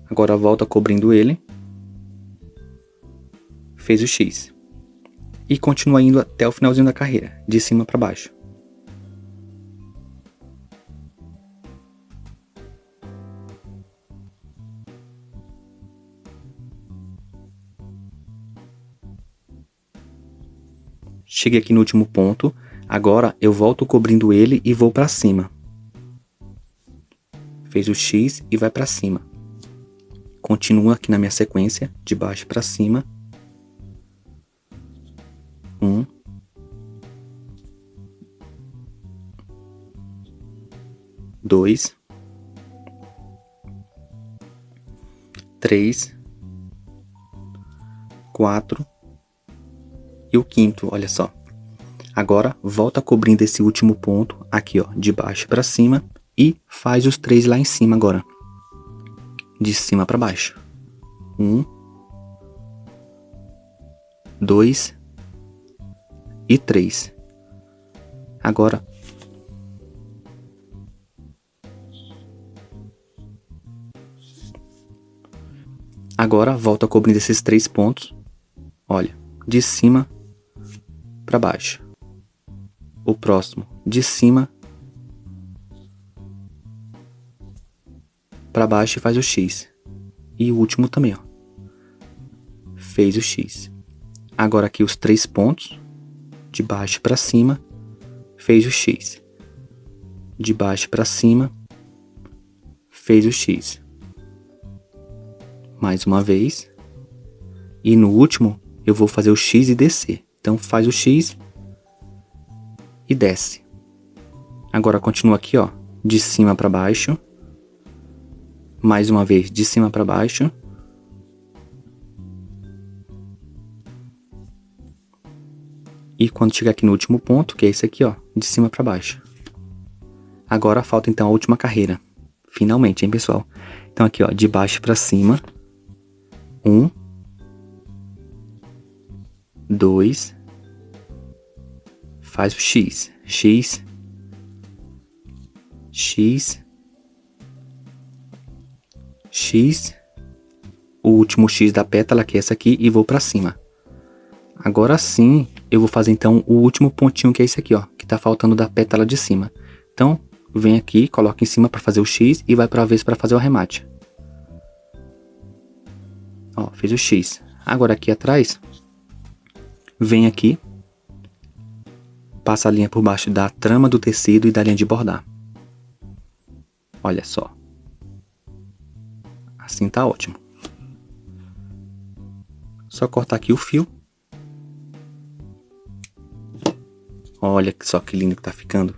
Agora volta cobrindo ele. Fez o X. E continua indo até o finalzinho da carreira, de cima para baixo. Cheguei aqui no último ponto, agora eu volto cobrindo ele e vou para cima. Fez o X e vai para cima. Continua aqui na minha sequência, de baixo para cima. 1, 2 3, 4 e o quinto, olha só. Agora, volta cobrindo esse último ponto aqui, ó, de baixo para cima e faz os 3 lá em cima agora. De cima para baixo. 1, 2 e 3. Agora, volta cobrindo esses 3 pontos, olha, de cima para baixo. O próximo, de cima para baixo e faz o X. E o último também, ó. Fez o X. Agora aqui os 3 pontos, de baixo para cima, fez o X. De baixo para cima, fez o X. Mais uma vez. E no último, eu vou fazer o X e descer. Então faz o X e desce. Agora continua aqui, ó, de cima para baixo. Mais uma vez, de cima para baixo. E quando chegar aqui no último ponto, que é esse aqui, ó, de cima para baixo. Agora falta então a última carreira. Finalmente, hein, pessoal? Então aqui, ó, de baixo para cima. 1, 2, faz o X, X, X, X, o último X da pétala, que é essa aqui, e vou pra cima. Agora sim, eu vou fazer então o último pontinho, que é esse aqui, ó, que tá faltando da pétala de cima. Então, vem aqui, coloca em cima para fazer o X e vai para a vez para fazer o arremate. Ó, fez o X. Agora aqui atrás, vem aqui, passa a linha por baixo da trama do tecido e da linha de bordar. Olha só. Assim tá ótimo. Só cortar aqui o fio. Olha só que lindo que tá ficando.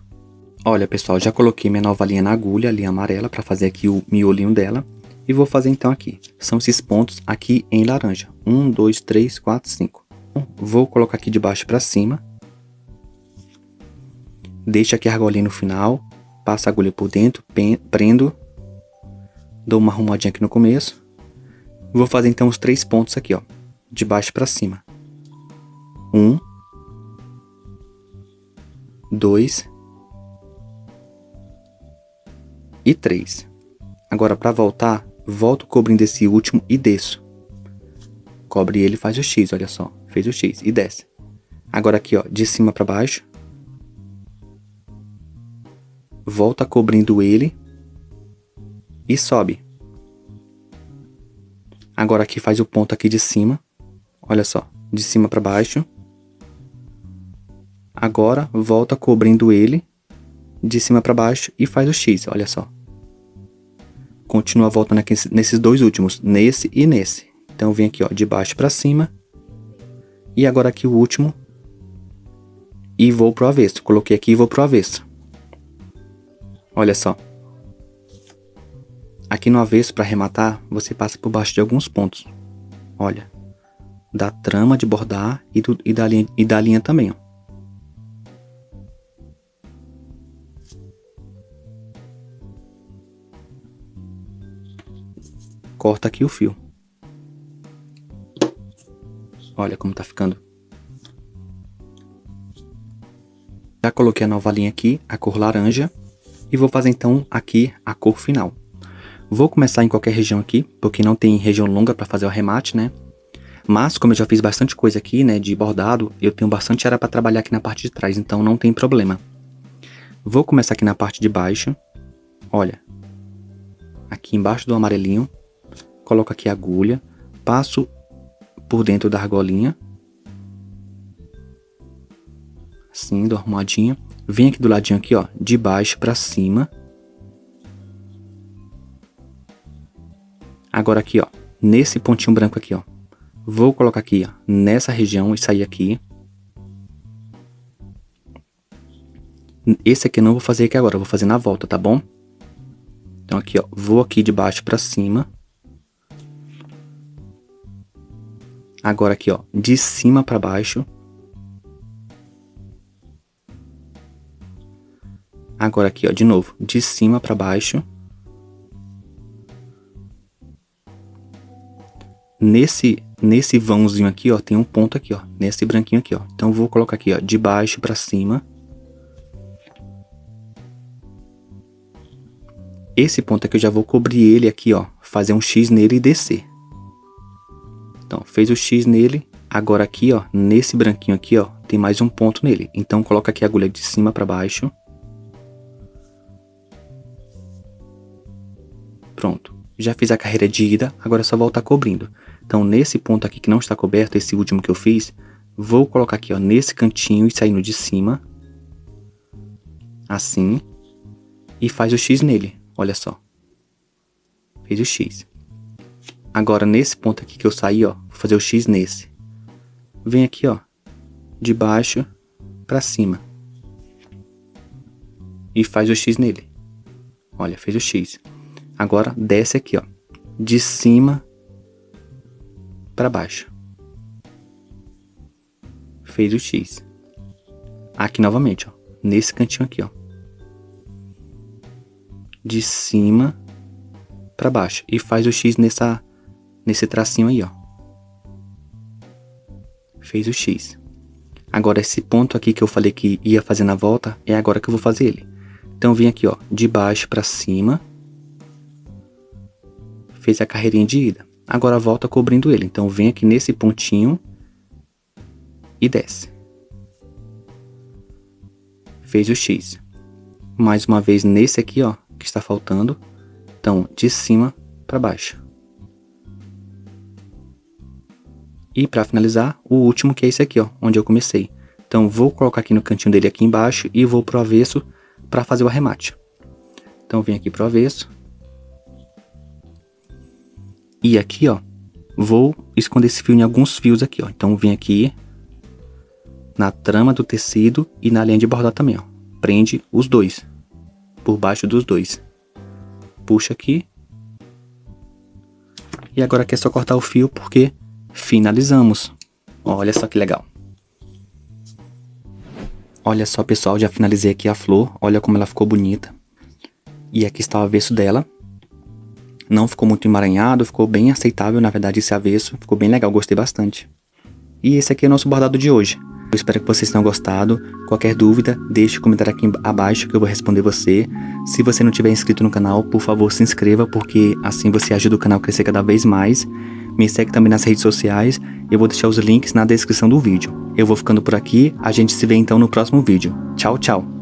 Olha, pessoal, já coloquei minha nova linha na agulha, a linha amarela, para fazer aqui o miolinho dela. E vou fazer então aqui. São esses pontos aqui em laranja. 1, 2, 3, 4, 5. Vou colocar aqui de baixo para cima. Deixo aqui a argolinha no final. Passo a agulha por dentro, prendo. Dou uma arrumadinha aqui no começo. Vou fazer então os 3 pontos aqui, ó. De baixo para cima. 1, 2 e 3. Agora, para voltar, volto cobrindo esse último e desço. Cobre ele e faz o X, olha só. Fez o X e desce. Agora aqui, ó, de cima para baixo. Volta cobrindo ele e sobe. Agora aqui faz o ponto aqui de cima. Olha só, de cima para baixo. Agora volta cobrindo ele de cima para baixo e faz o X, olha só. Continua voltando aqui nesses 2 últimos, nesse e nesse. Então vem aqui, ó, de baixo para cima. E agora aqui o último. E vou pro avesso. Coloquei aqui e vou pro avesso. Olha só. Aqui no avesso, para arrematar, você passa por baixo de alguns pontos. Olha. Da trama de bordar e da linha também, ó. Corta aqui o fio. Olha como tá ficando. Já coloquei a nova linha aqui, a cor laranja. E vou fazer então aqui a cor final. Vou começar em qualquer região aqui, porque não tem região longa para fazer o arremate, né? Mas como eu já fiz bastante coisa aqui, né, de bordado, eu tenho bastante área para trabalhar aqui na parte de trás, então não tem problema. Vou começar aqui na parte de baixo. Olha. Aqui embaixo do amarelinho. Coloco aqui a agulha, passo por dentro da argolinha, assim, dou arrumadinha, vem aqui do ladinho aqui, ó, de baixo para cima. Agora aqui, ó, nesse pontinho branco aqui, ó, vou colocar aqui, ó, nessa região e sair aqui. Esse aqui eu não vou fazer aqui agora, eu vou fazer na volta, tá bom? Então aqui, ó, vou aqui de baixo para cima. Agora aqui, ó, de cima pra baixo. Agora aqui, ó, de novo, de cima pra baixo. Nesse vãozinho aqui, ó, tem um ponto aqui, ó, nesse branquinho aqui, ó. Então, eu vou colocar aqui, ó, de baixo pra cima. Esse ponto aqui eu já vou cobrir ele aqui, ó, fazer um X nele e descer. Então, fez o X nele, agora aqui, ó, nesse branquinho aqui, ó, tem mais um ponto nele. Então, coloca aqui a agulha de cima pra baixo. Pronto, já fiz a carreira de ida, agora é só voltar cobrindo. Então, nesse ponto aqui que não está coberto, esse último que eu fiz, vou colocar aqui, ó, nesse cantinho e saindo de cima. Assim. E faz o X nele, olha só. Fez o X. Agora, nesse ponto aqui que eu saí, ó, vou fazer o X nesse. Vem aqui, ó, de baixo pra cima. E faz o X nele. Olha, fez o X. Agora, desce aqui, ó, de cima pra baixo. Fez o X. Aqui novamente, ó, nesse cantinho aqui, ó. De cima pra baixo. E faz o X nesse tracinho aí, ó. Fez o X. Agora, esse ponto aqui que eu falei que ia fazer na volta, é agora que eu vou fazer ele. Então, vim aqui, ó, de baixo pra cima. Fez a carreirinha de ida. Agora, volta cobrindo ele. Então, vem aqui nesse pontinho e desce. Fez o X. Mais uma vez nesse aqui, ó, que está faltando. Então, de cima para baixo. E para finalizar, o último que é esse aqui, ó, onde eu comecei. Então, vou colocar aqui no cantinho dele aqui embaixo e vou pro avesso para fazer o arremate. Então, vem aqui pro avesso. E aqui, ó, vou esconder esse fio em alguns fios aqui, ó. Então, vem aqui na trama do tecido e na linha de bordado também, ó. Prende os dois, por baixo dos dois. Puxa aqui. E agora aqui é só cortar o fio porque finalizamos. Olha só que legal. Olha só, pessoal, já finalizei aqui a flor. Olha como ela ficou bonita. E aqui está o avesso dela. Não ficou muito emaranhado, ficou bem aceitável, na verdade, esse avesso. Ficou bem legal, gostei bastante. E esse aqui é o nosso bordado de hoje. Eu espero que vocês tenham gostado. Qualquer dúvida, deixe um comentário aqui abaixo que eu vou responder você. Se você não tiver inscrito no canal, por favor, se inscreva, porque assim você ajuda o canal a crescer cada vez mais. Me segue também nas redes sociais. Eu vou deixar os links na descrição do vídeo. Eu vou ficando por aqui. A gente se vê então no próximo vídeo. Tchau, tchau.